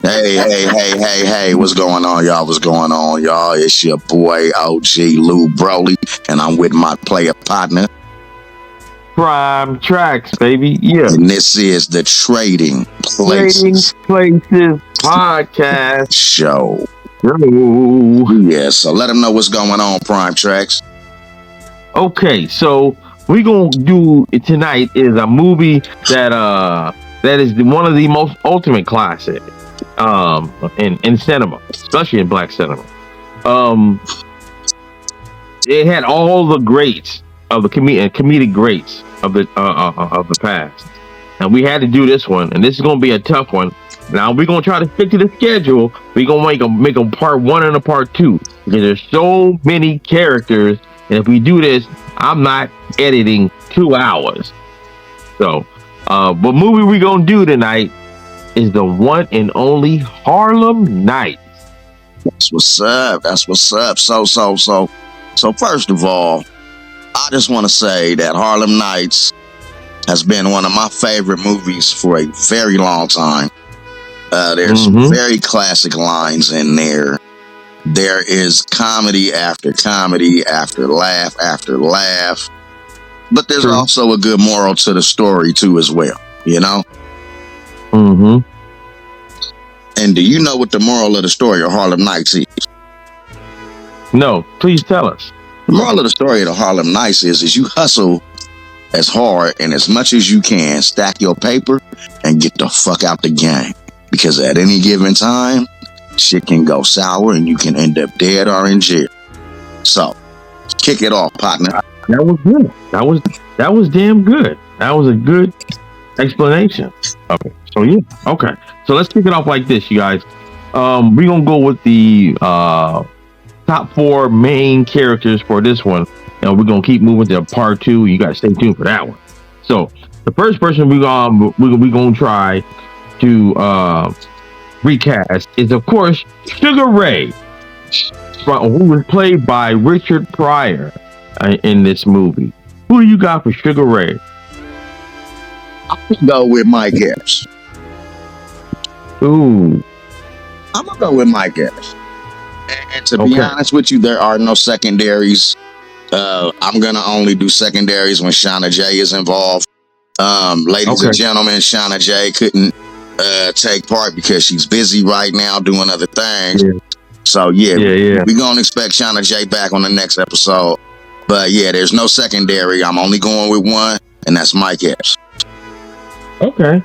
Hey, what's going on, y'all? What's going on, y'all? It's your boy, OG Lou Broly, and I'm with my player partner. Prime Tracks, baby. Yeah. And this is the Trading Places Podcast Show. Show. Yeah, so let them know what's going on, Prime Tracks. Okay, so we gonna do tonight is a movie that is one of the most ultimate classics in cinema, especially in black cinema. It had all the greats of the comedic greats of the past, and we had to do this one, and this is gonna be a tough one. Now we're gonna try to stick to the schedule. We're gonna make a part one and a part two because there's so many characters, and if we do this, I'm not editing 2 hours. So, what movie we gonna do tonight is the one and only Harlem Nights. That's what's up. So first of all, I just want to say that Harlem Nights has been one of my favorite movies for a very long time. There's very classic lines in there. There is comedy after laugh after laugh. But there's also a good moral to the story too as well, you know? And do you know what the moral of the story of Harlem Nights is? No, please tell us. The moral of the story of the Harlem Nights is you hustle as hard and as much as you can, stack your paper, and get the fuck out the game. Because at any given time, shit can go sour and you can end up dead or in jail. So, kick it off, partner. That was good. That was damn good. That was a good explanation. Okay. So yeah. Okay. So let's kick it off like this, you guys. We're gonna go with the top 4 main characters for this one, and we're gonna keep moving to part 2. You guys stay tuned for that one. So the first person we're gonna try to recast is, of course, Sugar Ray, who was played by Richard Pryor in this movie. Who do you got for Sugar Ray? I'm gonna go with Mike Epps. Ooh. I'm gonna go with Mike Epps. And to be honest with you, there are no secondaries. I'm gonna only do secondaries when Shauna J is involved. Ladies and gentlemen, Shauna J couldn't take part because she's busy right now doing other things. So we're gonna expect Shauna J back on the next episode. But yeah, there's no secondary. I'm only going with one, and that's Mike Epps. Okay.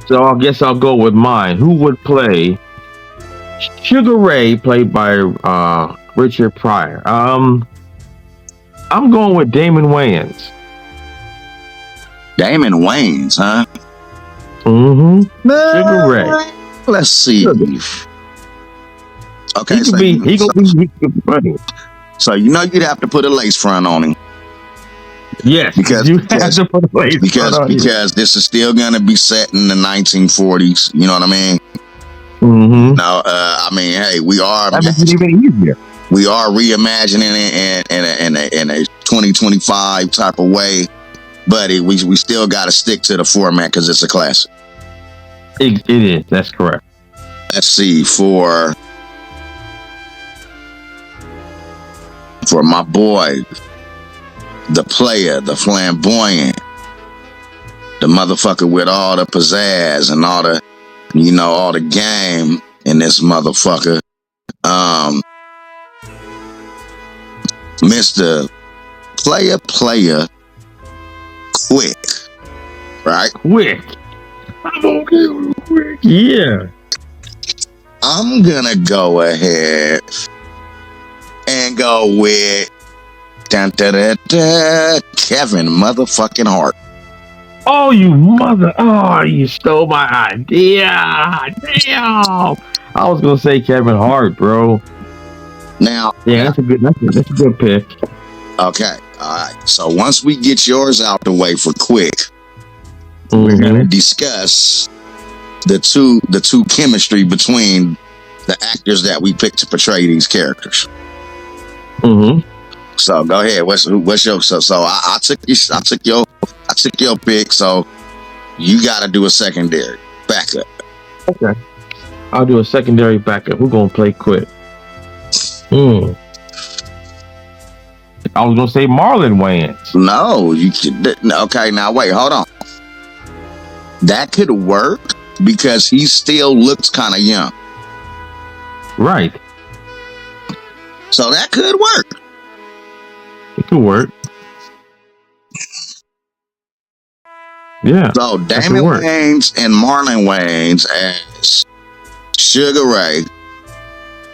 So I guess I'll go with mine. Who would play Sugar Ray, played by Richard Pryor? I'm going with Damon Wayans. Damon Wayans, huh? Sugar Ray. Let's see. Okay, he could be funny. So you know you'd have to put a lace front on him. Yes, because this is still gonna be set in the 1940s. You know what I mean? Now, I mean, hey, we are reimagining it in a 2025 type of way, but we still got to stick to the format because it's a classic. It is. That's correct. Let's see for my boy, the player, the flamboyant, the motherfucker with all the pizzazz and all the, all the game in this motherfucker. Mr. Player Quick. Right? Quick. I'm okay with Quick. Yeah. I'm gonna go ahead and go with Kevin motherfucking Hart. Oh, you stole my idea. Damn. I was gonna say Kevin Hart, bro. Now, that's a good pick. Okay, all right. So once we get yours out the way for Quick, we're gonna discuss the two chemistry between the actors that we picked to portray these characters. So go ahead. What's your so I took your pick. So you got to do a secondary backup. Okay. I'll do a secondary backup. We're gonna play quick. I was gonna say Marlon Wayans. No, you could. Okay, now wait, hold on. That could work because he still looks kind of young. Right. So that could work. It could work. Yeah. So Damon Wayans and Marlon Wayans as Sugar Ray.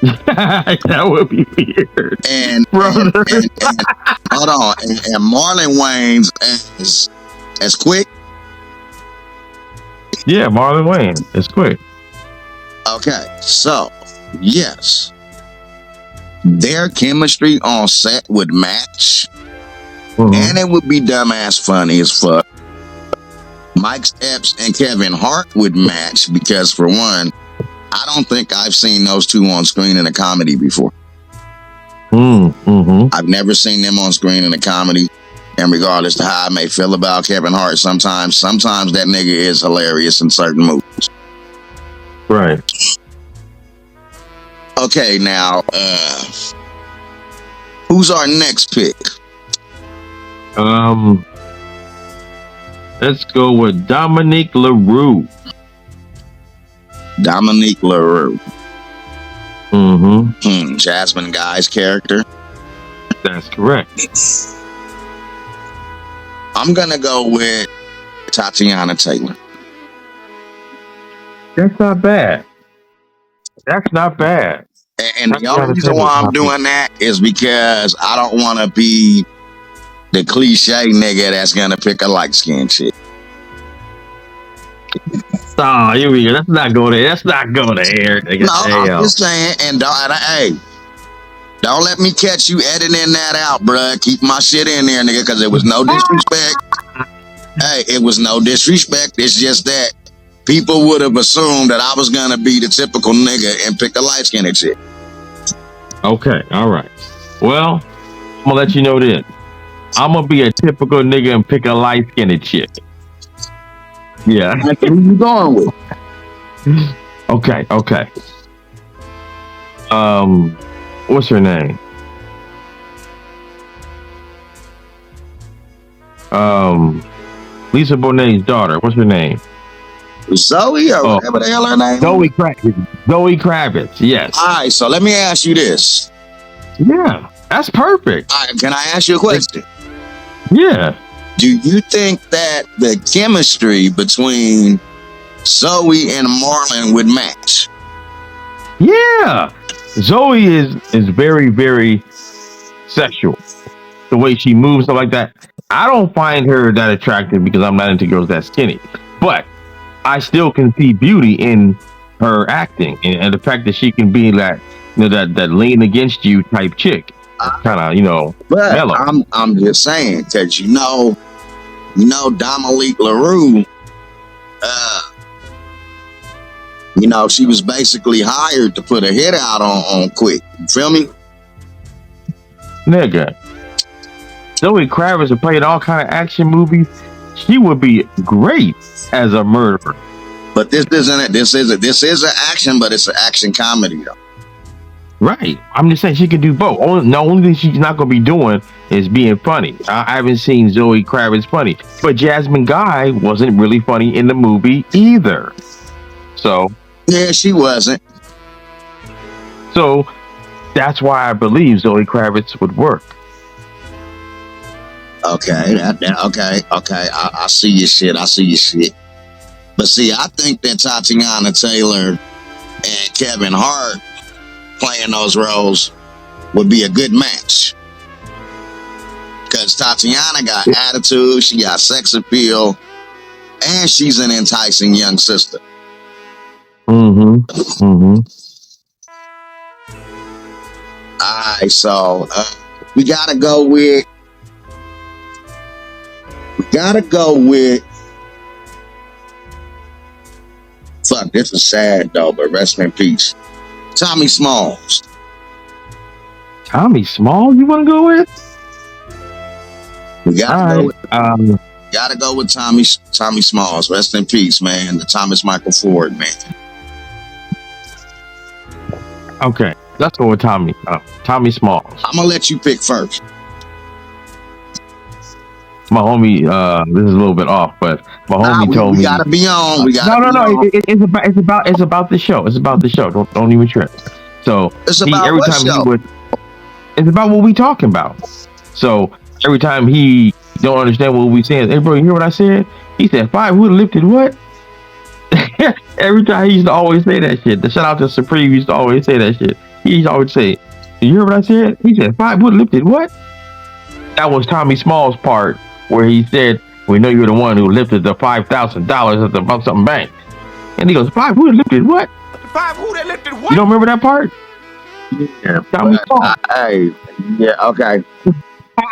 That would be weird. And hold on, and Marlon Wayans as Quick. Yeah, Marlon Wayans is Quick. Okay, so yes, their chemistry on set would match, and it would be dumbass funny as fuck. Mike Epps and Kevin Hart would match because, for one, I don't think I've seen those two on screen in a comedy before. I've never seen them on screen in a comedy. And regardless of how I may feel about Kevin Hart, sometimes that nigga is hilarious in certain movies. Right. Okay, now, who's our next pick? Let's go with Dominique LaRue. Dominique LaRue. Jasmine Guy's character. That's correct. I'm gonna go with Tatiana Taylor. That's not bad. That's not bad. And the only reason why I'm doing that is because I don't want to be the cliche nigga that's gonna pick a light-skinned chick. Oh, here we go. Let's not go there. Let's not go there. No, I'm just saying. And don't let me catch you editing that out, bruh. Keep my shit in there, nigga, because it was no disrespect. Hey, it was no disrespect. It's just that people would have assumed that I was gonna be the typical nigga and pick a light-skinned chick. Okay, all right. Well, I'm gonna let you know this. I'm gonna be a typical nigga and pick a light-skinned chick. Yeah. That's who you going with? Okay. What's her name? Lisa Bonet's daughter. What's her name? Zoe or whatever the hell her name? Zoe Kravitz. Yes. All right. So let me ask you this. Yeah, that's perfect. All right, can I ask you a question? Yeah. Do you think that the chemistry between Zoe and Marlon would match? Yeah. Zoe is very, very sexual. The way she moves, stuff like that. I don't find her that attractive because I'm not into girls that skinny. But I still can see beauty in her acting and the fact that she can be that, that lean against you type chick. Kind of, But mellow. I'm just saying, because Dominique LaRue, she was basically hired to put a hit out on Quick. You feel me? Nigga. Zoe Kravitz has played all kind of action movies. She would be great as a murderer. But this isn't it. This is an action, but it's an action comedy though. Right. I'm just saying she can do both. The only thing she's not going to be doing is being funny. I haven't seen Zoe Kravitz funny. But Jasmine Guy wasn't really funny in the movie either. So. Yeah, she wasn't. So that's why I believe Zoe Kravitz would work. Okay. Okay. I see your shit. But see, I think that Tatiana Taylor and Kevin Hart playing those roles would be a good match. Because Tatiana got attitude, she got sex appeal, and she's an enticing young sister. Alright, so we gotta go with fuck, this is sad though, but rest in peace. Tommy Smalls. Tommy Smalls, you want to go with? We gotta go with Tommy Smalls. Rest in peace, man. The Thomas Michael Ford, man. Okay, let's go with Tommy. Tommy Smalls. I'm gonna let you pick first. My homie, this is a little bit off, but my homie told me we gotta be on. We gotta no. be on. It's about the show. It's about the show. Don't even trip. So It's about every what time show? he would, it's about what we talking about. So every time he don't understand what we saying, hey bro, you hear what I said? He said, "Five would have lifted what?" Every time he used to always say that shit. The shout out to Supreme used to always say that shit. He used to always say, "You hear what I said?" He said, "Five would have lifted what?" That was Tommy Smalls' part where he said, "We know you're the one who lifted the $5,000 at the something bank." And he goes, "Five who lifted what?" Five who that lifted what? You don't remember that part? Yeah, Tommy Smalls. hey, yeah, okay.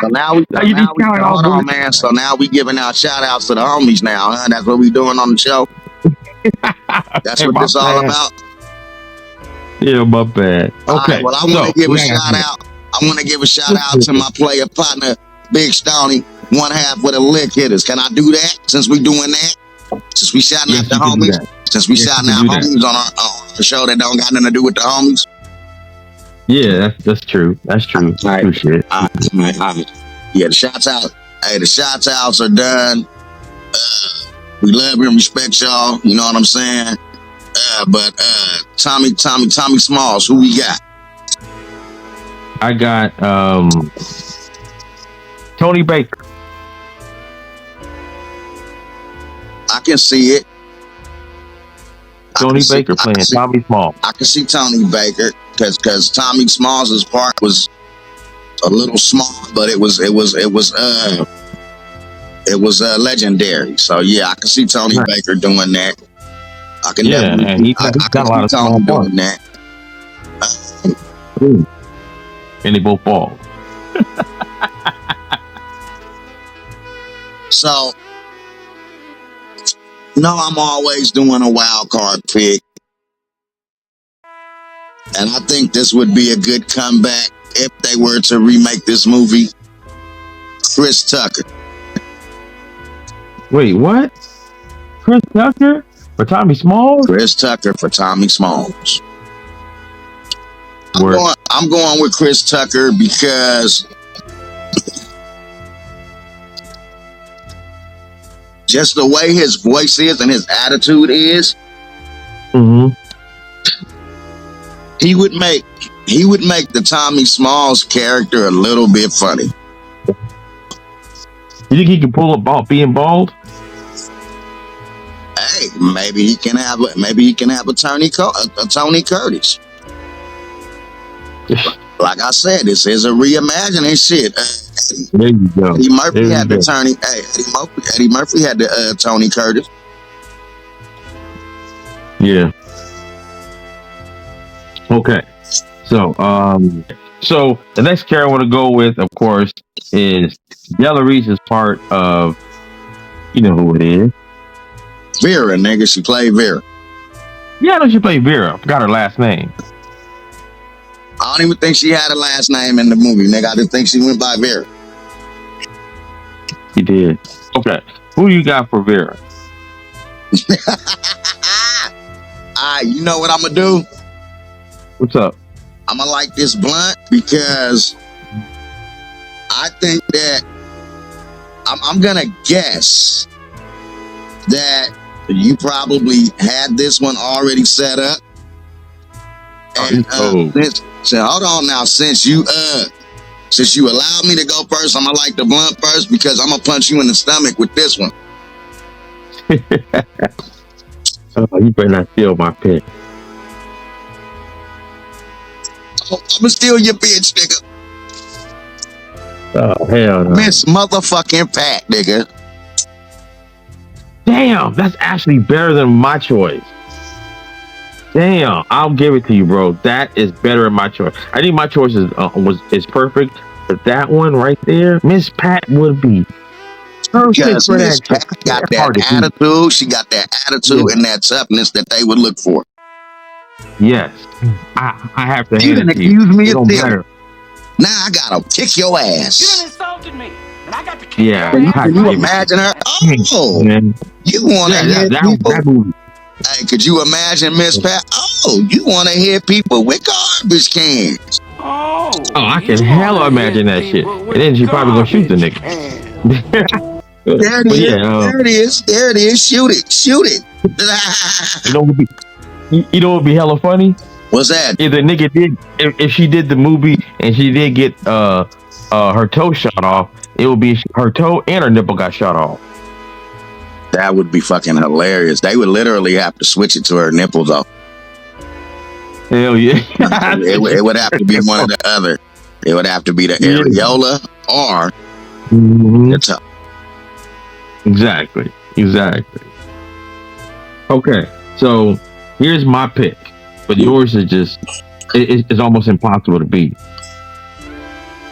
So now we hold on, man. So now we giving out shout outs to the homies now, huh? That's what we doing on the show. That's what this all about. Yeah, my bad. Okay. All right, well, I want to give a shout out. I want to give a shout out to my player partner, Big Stoney, one half with the lick hitters. Can I do that? Since we doing that, since we shouting out the homies, since we shouting out homies on our show that don't got nothing to do with the homies. Yeah, that's true. That's true. All right. True shit. All right. Yeah, the shouts out. Hey, the shouts outs are done. We love and respect y'all. You know what I'm saying? But Tommy Smalls, who we got? I got Tony Baker. I can see it. Tony Baker playing Tommy Smalls. I can see Tony Baker because Tommy Smalls' part was a little small, but it was legendary. So yeah, I can see Tony Baker doing that. I can and he's got a lot of small doing that. And they both fall. So, I'm always doing a wild card pick. And I think this would be a good comeback if they were to remake this movie. Chris Tucker. Wait, what? Chris Tucker for Tommy Smalls? Chris Tucker for Tommy Smalls. I'm going with Chris Tucker because just the way his voice is and his attitude is, he would make the Tommy Smalls character a little bit funny. You think he can pull a being bald? Hey, maybe he can have a Tony Curtis. Like I said, this is a reimagining shit. There you go. Eddie Murphy had the Tony. Hey, Eddie Murphy had the Tony Curtis. Yeah. Okay. So the next character I want to go with, of course, is Della Reese is part of, you know who it is. Vera, nigga. She played Vera. Yeah, I know she played Vera. I forgot her last name. I don't even think she had a last name in the movie, nigga. I just think she went by Vera. She did. Okay. Who you got for Vera? Alright, you know what I'm gonna do? What's up? I'm gonna light this blunt because I think that I'm gonna guess that you probably had this one already set up. And hold on now, since you allowed me to go first, I'm gonna light the blunt first because I'm gonna punch you in the stomach with this one. You better not steal my pick. I'm gonna steal your bitch, nigga. Oh, hell no. Miss motherfucking Pat, nigga. Damn, that's actually better than my choice. Damn, I'll give it to you, bro. That is better than my choice. I think my choice is perfect, but that one right there, Miss Pat would be perfect for Miss Pat got that attitude. She got that attitude and that toughness that they would look for. Yes, I have to. You didn't accuse me of stealing. Now I gotta kick your ass. You done insulted me, and I got to kick your ass. Can you imagine her? Oh, you want to that movie? Hey, could you imagine Miss Pat? Oh, you want to hit people with garbage cans. Oh, I can hella imagine that shit. And then she probably gonna shoot the nigga. There it But is. yeah, There it is. There it is. Shoot it. Shoot it. you know what would be hella funny? What's that? If the nigga did, if she did the movie and she did get her toe shot off, it would be her toe and her nipple got shot off. That would be fucking hilarious. They would literally have to switch it to her nipples though. Hell yeah. it would have to be one or the other. It would have to be the areola or the toe. Exactly. Okay, so here's my pick, but yours is just it's almost impossible to beat.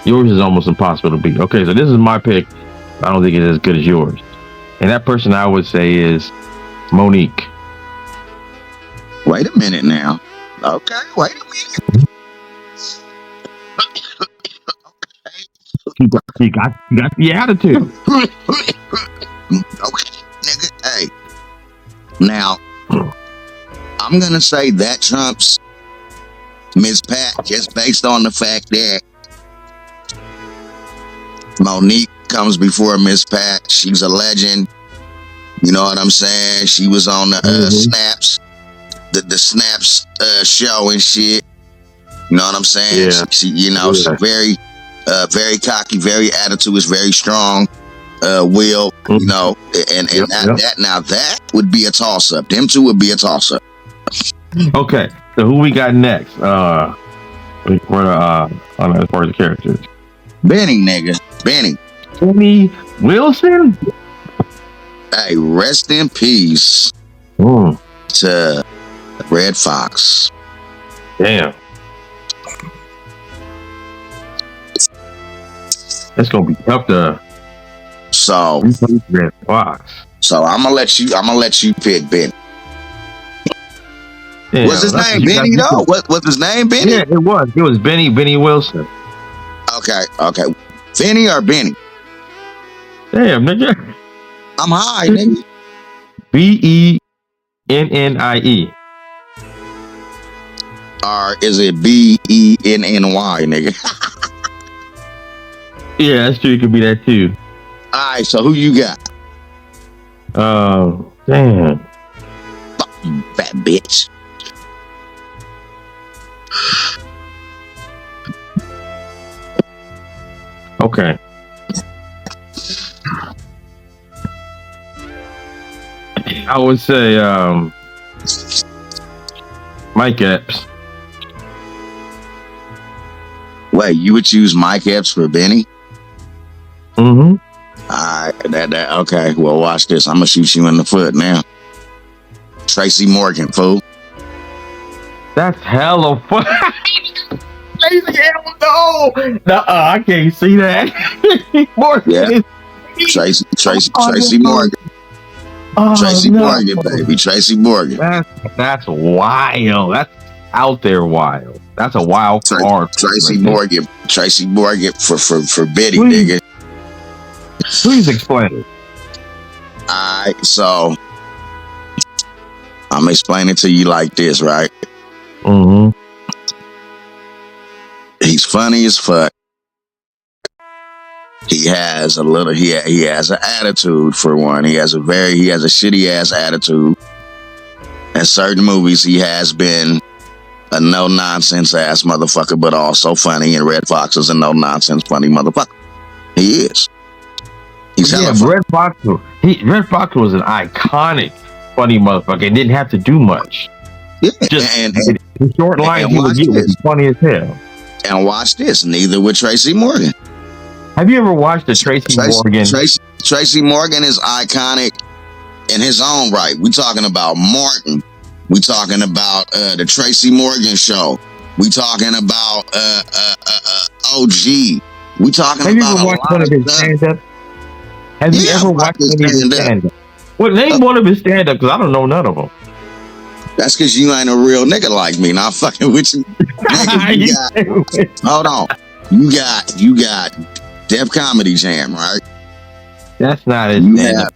Yours is almost impossible to beat. Okay, so this is my pick. I don't think it's as good as yours, and that person I would say is Monique. Wait a minute now. Okay, wait a minute. You got the attitude. Okay, nigga. Hey, now I'm gonna say that trumps Miss Pat just based on the fact that Monique comes before Miss Pat. She's a legend. You know what I'm saying? She was on the Snaps, the Snaps show and shit. You know what I'm saying? Yeah. She she's very cocky, very attitude is very strong. Will, you know, and that would be a toss up. Them two would be a toss up. Okay, so who we got next? On as far as the characters, Benny, nigga, Benny Wilson. Hey, rest in peace to Red Fox. Damn, that's gonna be tough to. So Red Fox. So I'm gonna let you pick Benny. Yeah, what's his name? Benny though? What's his name? Benny? Yeah, it was Benny Wilson. Okay. Benny or Benny? Damn, nigga. I'm high, nigga. Bennie. Or is it Benny, nigga? Yeah, that's true. It could be that too. Alright, so who you got? Damn. Fuck you, fat bitch. Okay. I would say Mike Epps. Wait, you would choose Mike Epps for Benny? Mm-hmm. Alright, okay. Well, watch this. I'm gonna shoot you in the foot now. Tracy Morgan, fool. That's hella fun. Hell no. I can't see that. Morgan. Yeah. Tracy Morgan. Tracy Morgan, baby. Tracy Morgan. That's wild. That's out there wild. That's a wild card. Tracy Morgan for Betty, nigga. Please explain it. Alright, so I'm explaining to you like this, right? Mm-hmm. He's funny as fuck. He has he has an attitude for one. He has a shitty ass attitude. In certain movies, he has been a no nonsense ass motherfucker, but also funny. And Red Fox is a no nonsense funny motherfucker. He is. He's Red Fox was an iconic funny motherfucker and didn't have to do much. Yeah, just and the short lines he would get was funny as hell. And watch this. Neither with Tracy Morgan. Have you ever watched the Tracy Morgan? Tracy Morgan is iconic in his own right. We talking about Martin. We talking about the Tracy Morgan Show. We talking about OG. We talking about a lot of stuff. Have you ever watched one of his stand-up? Well, name one of his stand-up because I don't know none of them. That's because you ain't a real nigga like me. Not fucking with you. Hold on. You got Def Comedy Jam, right? That's not his stand-up.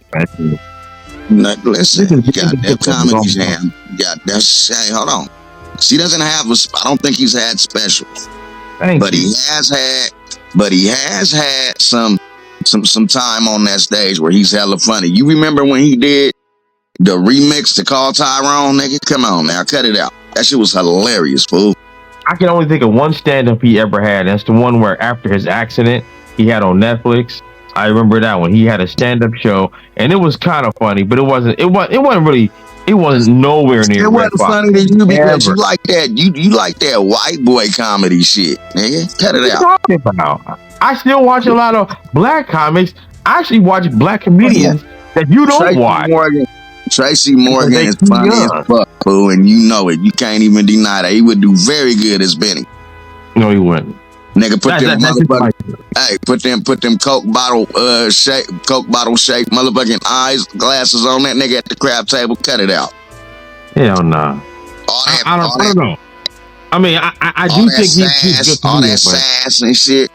Listen, you got Def Comedy Jam. Hey, hold on. She doesn't have I don't think he's had specials. But he has had some time on that stage where he's hella funny. You remember when he did the remix to Call Tyrone, nigga? Come on now, cut it out. That shit was hilarious, fool. I can only think of one stand-up he ever had. That's the one where after his accident he had on Netflix. I remember that one. He had a stand-up show, and it was kind of funny, but it wasn't nowhere near. It wasn't funny to you because you like that. You like that white boy comedy shit, nigga. Cut it out. What are you talking about? I still watch a lot of black comics. I actually watch black comedians that you don't watch. Tracy Morgan is funny as fuck, fool, and you know it. You can't even deny that. He would do very good as Benny. No, he wouldn't. Nigga, put them Coke bottle shape motherfucking eyes glasses on that nigga at the crab table. Cut it out. Hell nah. I don't know. I mean, I do think he's good. All that sass and shit.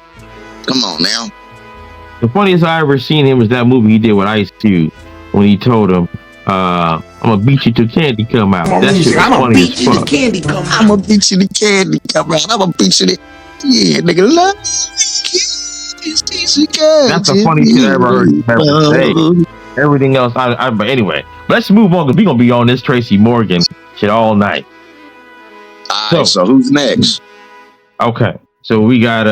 Come on now. The funniest I ever seen him was that movie he did with Ice Cube when he told him, I'm gonna beat you till candy come out. That shit was funny as fuck. I'm gonna beat you till candy come out. I'm gonna beat you till... Yeah, nigga, love that's the funniest shit I ever heard you ever say. Everything else, but anyway, let's move on because we're gonna be on this Tracy Morgan shit all night. So who's next? Okay, so we got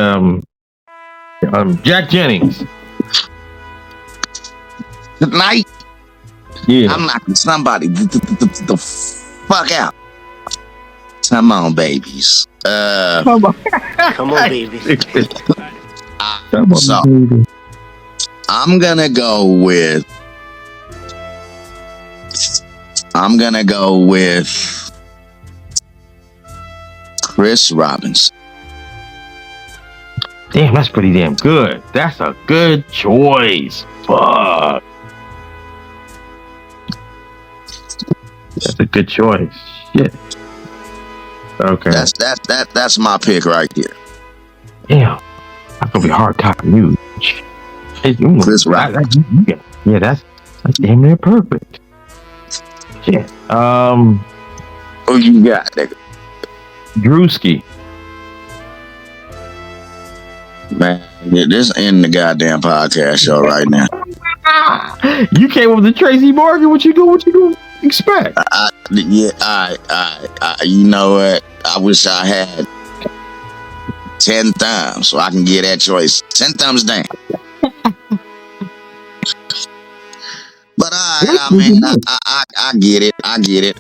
Jack Jennings. Tonight, yeah, I'm knocking somebody the fuck out. Come on, babies. Come on, baby. So I'm gonna go with Chris Robinson. Damn, that's pretty damn good. That's a good choice. Fuck. That's a good choice. Shit. Okay. That's my pick right here. Damn. That's gonna be hard copying you. Chris Robinson. Yeah, that's damn near perfect. Shit. Who you got, nigga? Drewski. Man, this end the goddamn podcast show right now. You came up with the Tracy Morgan. What you gonna expect? You know what? I wish I had 10 thumbs so I can get that choice. 10 thumbs down. But I mean, I get it. I get it.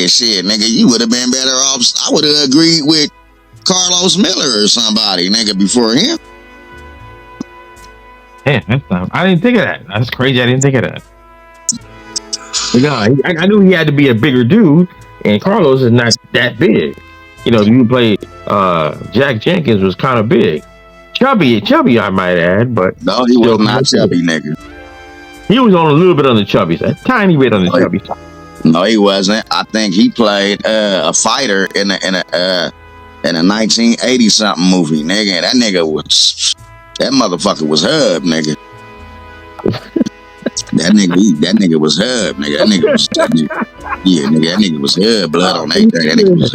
Shit, nigga, you would have been better off. I would have agreed with Carlos Miller or somebody, nigga, before him. Yeah, I didn't think of that. That's crazy. I didn't think of that. No, I knew he had to be a bigger dude, and Carlos is not that big. You know, you play Jack Jenkins was kind of big, chubby, I might add, but no, he was not chubby, nigga. He was on a little bit on the chubby side, tiny bit on the chubby side. No, he wasn't. I think he played a fighter in a 1980 something movie, nigga. That motherfucker was Hub, nigga. That nigga was Hub, nigga. That nigga was Hub. Blood on that. That nigga was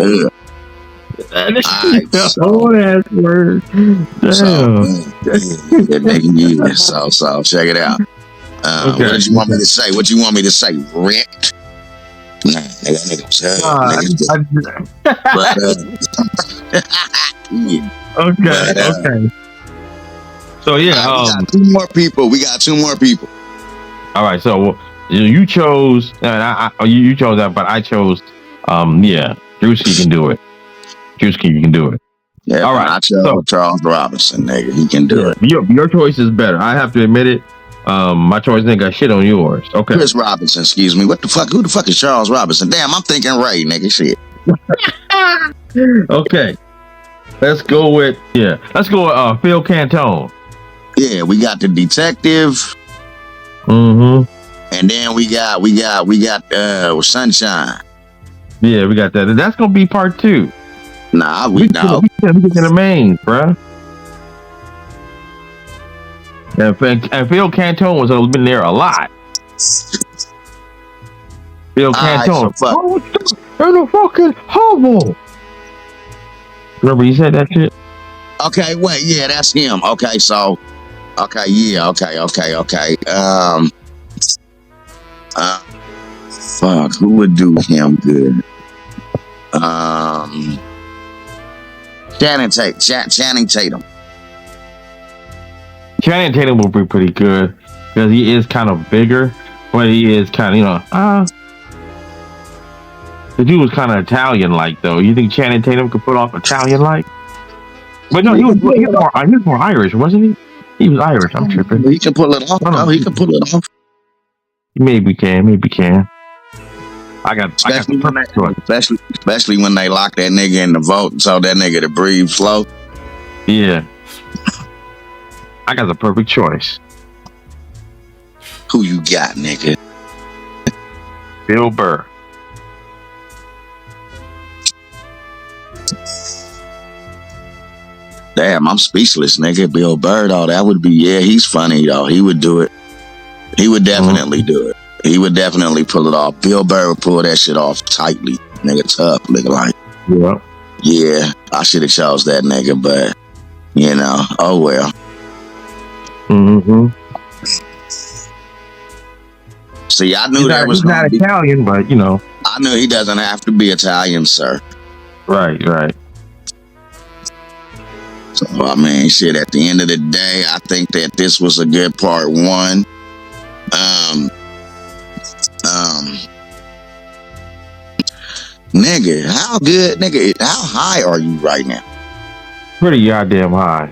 Hub. So check it out. Okay. What did you want me to say? What you want me to say? Ripped? Nah, nigga, that nigga was Hub. Okay. So yeah, we got two more people. All right, so you chose, you chose that, but I chose, Drewski can do it. Drewski, you can do it. Yeah, all right. I chose Charles Robinson, nigga. He can do it. Your choice is better. I have to admit it. My choice didn't got shit on yours. Okay. Chris Robinson, excuse me. What the fuck? Who the fuck is Charles Robinson? Damn, I'm thinking Ray, nigga. Shit. Okay. Let's go with Phil Cantone. Yeah, we got the detective. Mm-hmm. And then we got Sunshine. Yeah, we got that. That's gonna be part 2. Nah, we know. We get in the main, bruh. And Phil Cantone was been there a lot. Bill Alright, so Cantone. fuck. In a fucking hovel. Remember you said that shit? Okay, wait, yeah, that's him. Okay, so okay, yeah, okay. Fuck, who would do him good? Channing Tatum. Channing Tatum will be pretty good because he is kind of bigger, but he is kind of, the dude was kind of Italian-like, though. You think Channing Tatum could put off Italian-like? But no, he was more Irish, wasn't he? He was Irish. I'm tripping. He can pull it off. No, he can pull it off. Maybe can. I got the perfect choice. Especially when they lock that nigga in the vote and told that nigga to breathe slow. Yeah. I got the perfect choice. Who you got, nigga? Bill Burr. Damn, I'm speechless, nigga. Bill Burr, though, that would be, yeah, he's funny, though. He would do it. He would definitely do it. He would definitely pull it off. Bill Burr would pull that shit off tightly. Nigga, tough, nigga, like. Yeah. Yeah, I should have chose that nigga, but, you know, oh well. Mm-hmm. See, I knew there was he's not Italian, but, you know. I knew he doesn't have to be Italian, sir. Right. So, I mean, shit, at the end of the day, I think that this was a good part one. Nigga, how high are you right now? Pretty goddamn high.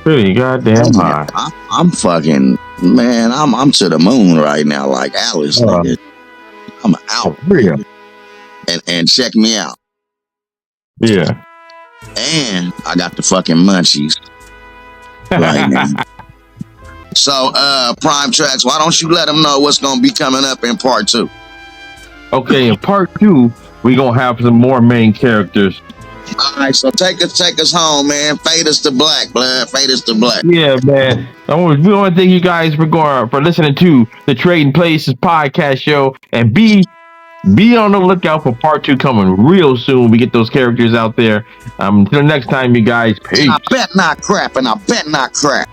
High. I'm fucking, man, I'm to the moon right now, like Alice, nigga. I'm out. Real. And check me out. Yeah. And I got the fucking munchies right now. So, Prime Tracks, why don't you let them know what's going to be coming up in part 2? Okay, in part 2, we going to have some more main characters. All right, so take us home, man. Fade us to black, blood. Fade us to black. Yeah, man. We want to thank you guys for listening to the Trading Places podcast show. And be on the lookout for part 2 coming real soon. We get those characters out there. Until next time, you guys. Peace. I bet not crap, and I bet not crap.